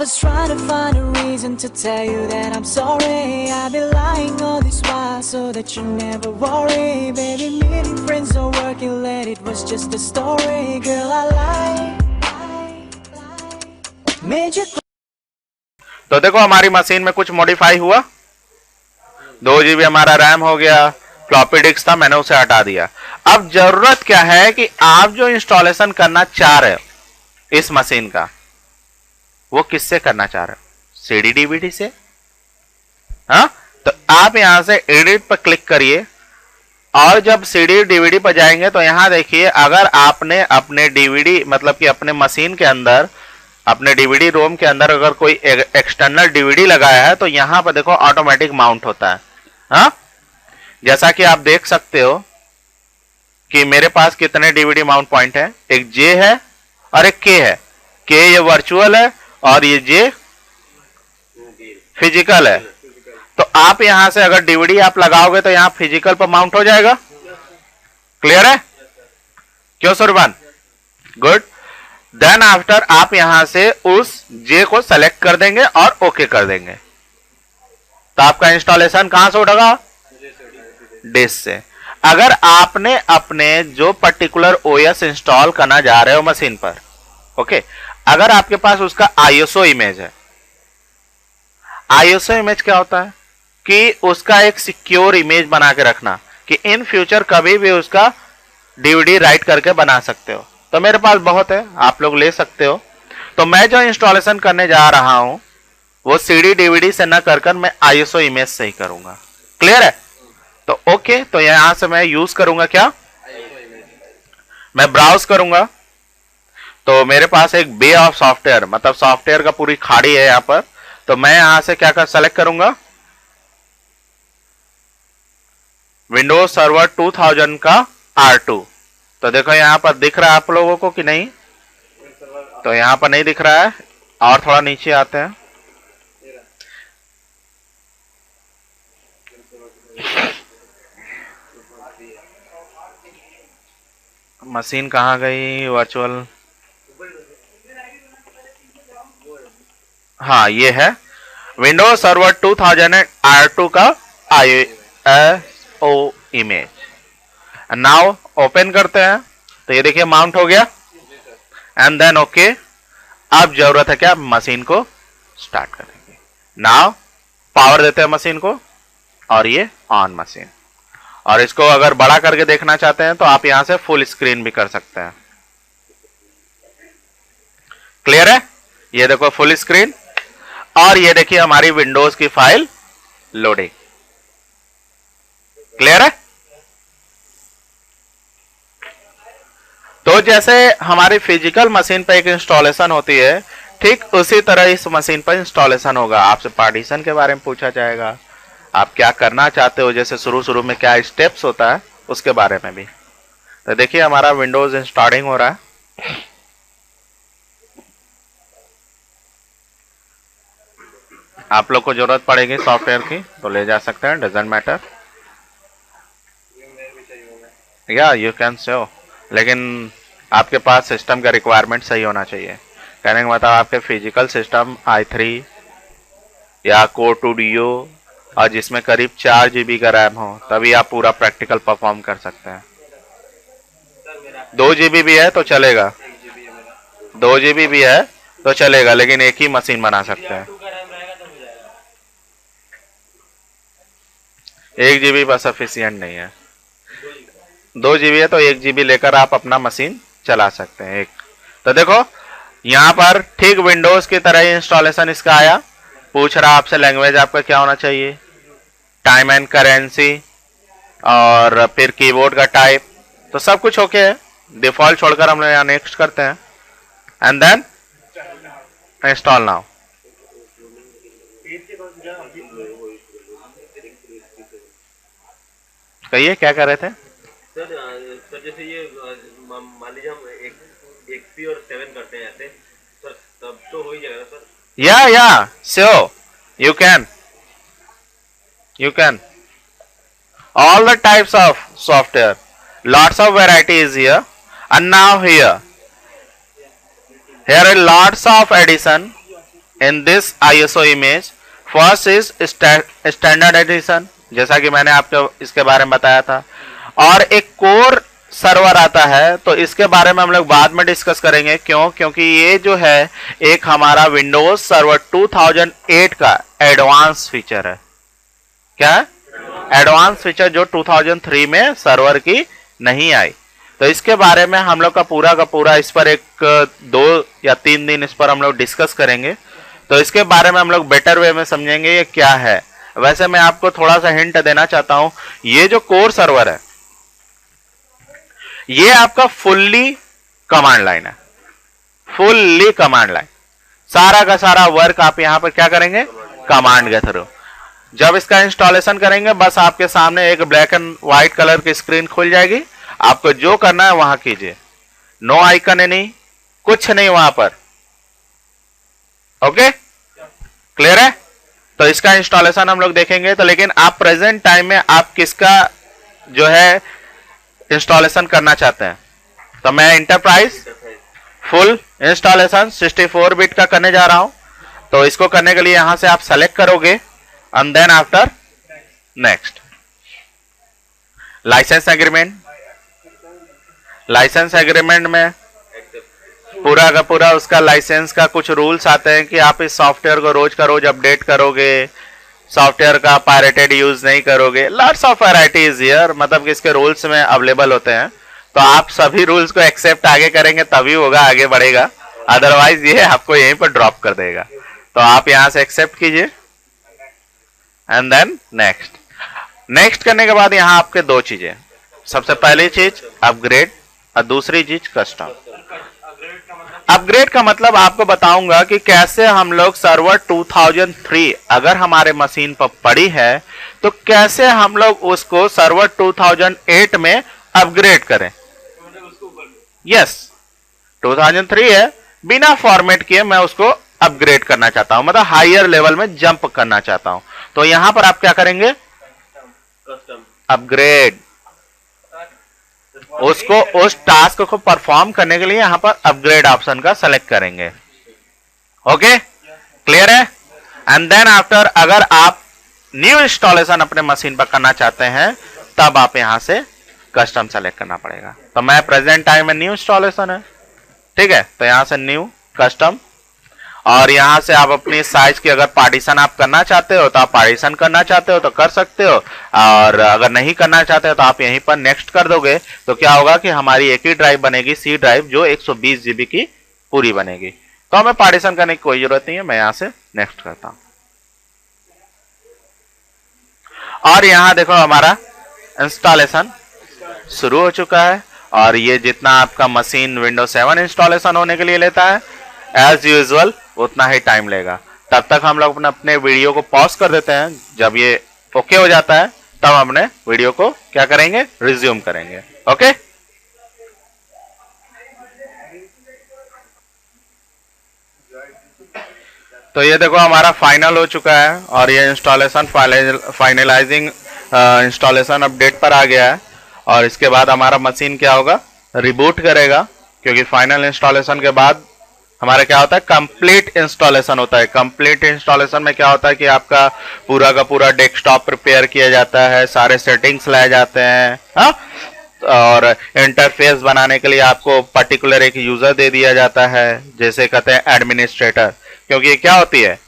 Was trying to find a reason to tell you that I'm sorry. I've been lying all this while so that you never worry. Baby, meeting friends don't work and let it was just a story. Girl, I lied. Made you. तो देखो हमारी machine में कुछ modify हुआ, 2 GB हमारा RAM हो गया, floppy disk था मैंने उसे हटा दिया। अब जरूरत क्या है कि आप जो इंस्टॉलेशन करना चाह रहे हो इस मशीन का, वो किससे करना चाह रहे हो? सीडी डीवीडी से। हाँ, तो आप यहां से एडिट पर क्लिक करिए और जब सीडी डीवीडी पर जाएंगे तो यहां देखिए, अगर आपने अपने डीवीडी मतलब कि अपने मशीन के अंदर, अपने डीवीडी रोम के अंदर अगर कोई एक्सटर्नल डीवीडी लगाया है तो यहां पर देखो ऑटोमेटिक माउंट होता है। हाँ, जैसा कि आप देख सकते हो कि मेरे पास कितने डीवीडी माउंट पॉइंट है, एक जे है और एक के है। के ये वर्चुअल है और ये जे फिजिकल है। तो आप यहां से अगर डीवीडी आप लगाओगे तो यहां फिजिकल पर माउंट हो जाएगा। क्लियर है? क्यों सुरबान? गुड। देन आफ्टर आप यहां से उस जे को सेलेक्ट कर देंगे और ओके कर देंगे, तो आपका इंस्टॉलेशन कहां से उठेगा? डिस्क से। अगर आपने अपने जो पर्टिकुलर ओएस इंस्टॉल करना जा रहे हो मशीन पर, ओके, अगर आपके पास उसका आईएसओ इमेज है, आईएसओ इमेज क्या होता है कि उसका एक सिक्योर इमेज बना के रखना कि इन फ्यूचर कभी भी उसका डीवीडी राइट करके बना सकते हो। तो मेरे पास बहुत है, आप लोग ले सकते हो। तो मैं जो इंस्टॉलेशन करने जा रहा हूं वो सीडी डीवीडी से ना कर मैं आईएसओ इमेज से ही करूंगा। क्लियर है? तो ओके, तो यहां से मैं यूज करूंगा क्या, मैं ब्राउज करूंगा। तो मेरे पास एक बे ऑफ सॉफ्टवेयर, मतलब सॉफ्टवेयर का पूरी खाड़ी है यहां पर। तो मैं यहां से क्या कर सेलेक्ट करूंगा, विंडोज सर्वर 2000 का R2। तो देखो यहां पर दिख रहा है आप लोगों को कि नहीं? तो यहां पर नहीं दिख रहा है, और थोड़ा नीचे आते हैं। मशीन कहां गई वर्चुअल? हाँ, ये है विंडोज सर्वर 2000 R2 का आईएसओ इमेज। नाउ ओपन करते हैं तो ये देखिए माउंट हो गया एंड देन ओके। अब जरूरत है क्या, मशीन को स्टार्ट करेंगे। नाउ पावर देते हैं मशीन को और ये ऑन मशीन। और इसको अगर बड़ा करके देखना चाहते हैं तो आप यहां से फुल स्क्रीन भी कर सकते हैं। क्लियर है? ये देखो फुल स्क्रीन, और ये देखिए हमारी विंडोज की फाइल लोडिंग। क्लियर है? तो जैसे हमारी फिजिकल मशीन पर एक इंस्टॉलेशन होती है, ठीक उसी तरह इस मशीन पर इंस्टॉलेशन होगा। आपसे पार्टीशन के बारे में पूछा जाएगा, आप क्या करना चाहते हो, जैसे शुरू में क्या स्टेप्स होता है उसके बारे में भी। तो देखिए हमारा विंडोज इंस्टॉलिंग हो रहा है। आप लोग को जरूरत पड़ेगी सॉफ्टवेयर की तो ले जा सकते हैं, डजंट मैटर। या यू कैन शो, लेकिन आपके पास सिस्टम का रिक्वायरमेंट सही होना चाहिए। कहने का मतलब आपके फिजिकल सिस्टम i3 या कोर 2 और जिसमें करीब 4 GB का रैम हो, तभी आप पूरा प्रैक्टिकल परफॉर्म कर सकते हैं। 2 GB भी है तो चलेगा, 2 GB भी है तो चलेगा, लेकिन एक ही मशीन बना सकते हैं। 1 GB बस सफिशिएंट नहीं है। 2 GB है तो 1 GB लेकर आप अपना मशीन चला सकते हैं। एक तो देखो यहां पर ठीक विंडोज की तरह ही इंस्टॉलेशन इसका आया। पूछ रहा आपसे लैंग्वेज आपका क्या होना चाहिए, टाइम एंड करेंसी, और फिर कीबोर्ड का टाइप, तो सब कुछ ओके है। डिफॉल्ट छोड़कर हम लोग यहाँ नेक्स्ट करते हैं एंड देन इंस्टॉल नाउ। कहिए क्या कर रहे थे सर जैसे ये मान लीजिए हम XP और 7 करते हैं ऐसे सर, तब तो हो ही जाएगा सर। या sure you can all the types of software, lots of variety is here. And now here are lots of addition in this ISO image. First is standard edition, जैसा कि मैंने आपको इसके बारे में बताया था, और एक कोर सर्वर आता है, तो इसके बारे में हम लोग बाद में डिस्कस करेंगे। क्यों? क्योंकि ये जो है एक हमारा विंडोज सर्वर 2008 का एडवांस फीचर है। क्या? एडवांस फीचर जो 2003 में सर्वर की नहीं आई। तो इसके बारे में हम लोग का पूरा इस पर एक 2 या 3 दिन इस पर हम लोग डिस्कस करेंगे। तो इसके बारे में हम लोग बेटर वे में समझेंगे ये क्या है। वैसे मैं आपको थोड़ा सा हिंट देना चाहता हूं, ये जो कोर सर्वर है ये आपका फुल्ली कमांड लाइन है, फुल्ली कमांड लाइन। सारा का सारा वर्क आप यहां पर क्या करेंगे? कमांड के थ्रू। जब इसका इंस्टॉलेशन करेंगे बस आपके सामने एक ब्लैक एंड व्हाइट कलर की स्क्रीन खुल जाएगी। आपको जो करना है वहां कीजिए, नो आइकन है नहीं, कुछ नहीं वहां पर। ओके, क्लियर है? तो इसका इंस्टॉलेशन हम लोग देखेंगे। तो लेकिन आप प्रेजेंट टाइम में आप किसका जो है इंस्टॉलेशन करना चाहते हैं? तो मैं इंटरप्राइज फुल इंस्टॉलेशन 64 बिट का करने जा रहा हूं। तो इसको करने के लिए यहां से आप सेलेक्ट करोगे and then after next licence agreement. Licence agreement में पूरा का पूरा उसका लाइसेंस का कुछ रूल्स आते हैं कि आप इस सॉफ्टवेयर को रोज का रोज अपडेट करोगे, सॉफ्टवेयर का पायरेटेड यूज नहीं करोगे। लॉट्स ऑफ वैरायटीज हियर, मतलब कि इसके रूल्स में अवेलेबल होते हैं। तो आप सभी रूल्स को एक्सेप्ट आगे करेंगे तभी होगा, आगे बढ़ेगा, अदरवाइज ये आपको यहीं पर ड्रॉप कर देगा। तो आप यहां से एक्सेप्ट कीजिए एंड देन नेक्स्ट। नेक्स्ट करने के बाद यहां आपके 2 चीजें, सबसे पहली चीज अपग्रेड और दूसरी चीज कस्टम। अपग्रेड का मतलब आपको बताऊंगा कि कैसे हम लोग सर्वर 2003 अगर हमारे मशीन पर पड़ी है तो कैसे हम लोग उसको सर्वर 2008 में अपग्रेड करें। यस, 2003 है, बिना फॉर्मेट किए मैं उसको अपग्रेड करना चाहता हूं, मतलब हायर लेवल में जंप करना चाहता हूं। तो यहां पर आप क्या करेंगे? अपग्रेड। उसको उस टास्क को परफॉर्म करने के लिए यहां पर अपग्रेड ऑप्शन का सेलेक्ट करेंगे। ओके, क्लियर है? एंड देन आफ्टर अगर आप न्यू इंस्टॉलेशन अपने मशीन पर करना चाहते हैं तब आप यहां से कस्टम सेलेक्ट करना पड़ेगा। तो मैं प्रेजेंट टाइम में न्यू इंस्टॉलेशन है, ठीक है, तो यहां से न्यू कस्टम, और यहां से आप अपनी साइज की अगर पार्टीशन आप करना चाहते हो तो आप पार्टीशन करना चाहते हो तो कर सकते हो, और अगर नहीं करना चाहते हो तो आप यहीं पर नेक्स्ट कर दोगे। तो क्या होगा कि हमारी एक ही ड्राइव बनेगी, सी ड्राइव, जो 120 GB की पूरी बनेगी। तो हमें पार्टीशन करने की कोई जरूरत नहीं है, मैं यहां से नेक्स्ट करता हूं। और यहां देखो हमारा इंस्टॉलेशन शुरू हो चुका है, और ये जितना आपका मशीन विंडोज 7 इंस्टॉलेशन होने के लिए लेता है एज यूजुअल उतना ही टाइम लेगा। तब तक हम लोग अपने वीडियो को पॉज कर देते हैं। जब ये ओके हो जाता है तब हमने वीडियो को क्या करेंगे? रिज्यूम करेंगे। ओके, तो ये देखो हमारा फाइनल हो चुका है, और ये इंस्टॉलेशन फाइनलाइजिंग इंस्टॉलेशन अपडेट पर आ गया है। और इसके बाद हमारा मशीन क्या होगा? रिबूट करेगा, क्योंकि फाइनल इंस्टॉलेशन के बाद हमारा क्या होता है? कंप्लीट इंस्टॉलेशन होता है। कंप्लीट इंस्टॉलेशन में क्या होता है कि आपका पूरा का पूरा डेस्कटॉप प्रिपेयर किया जाता है, सारे सेटिंग्स लाए जाते हैं, हाँ? और इंटरफेस बनाने के लिए आपको पर्टिकुलर एक यूजर दे दिया जाता है, जैसे कहते हैं एडमिनिस्ट्रेटर, क्योंकि ये क्या होती है?